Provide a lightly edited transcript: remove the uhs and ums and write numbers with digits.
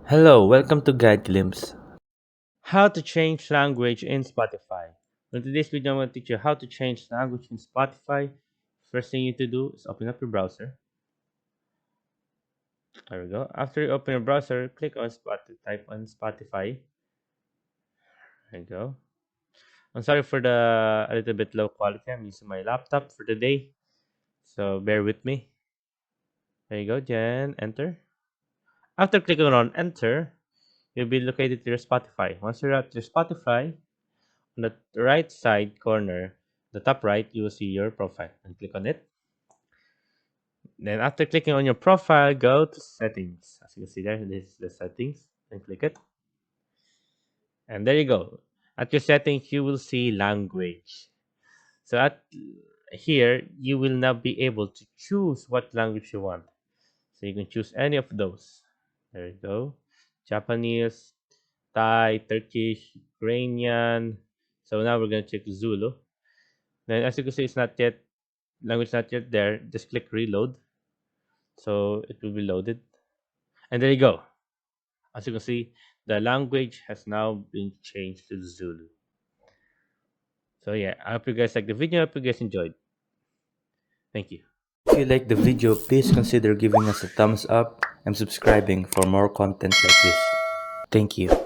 Hello, welcome to Guide Glimpse. How to change language in Spotify. In today's video, I'm going to teach you how to change language in Spotify. First thing you need to do is open up your browser. There we go. After you open your browser, click on Spotify. Type on Spotify. There you go. I'm sorry for the a little bit low quality. I'm using my laptop for today, so bear with me. There you go. Then enter. After clicking on enter, you'll be located to your Spotify. Once you're at your Spotify, on the right side corner, the top right, you will see your profile and click on it. Then after clicking on your profile, go to settings. As you can see there, this is the settings. And click it. And there you go. At your settings, you will see language. So at here, you will now be able to choose what language you want. So you can choose any of those. There you go. Japanese, Thai, Turkish, Ukrainian. So now we're going to check Zulu. Then as you can see, it's not yet language not yet there. Just click reload. So it will be loaded. And there you go. As you can see, the language has now been changed to Zulu. So yeah, I hope you guys like the video. I hope you guys enjoyed. Thank you. If you like the video, please consider giving us a thumbs up and subscribing for more content like this. Thank you.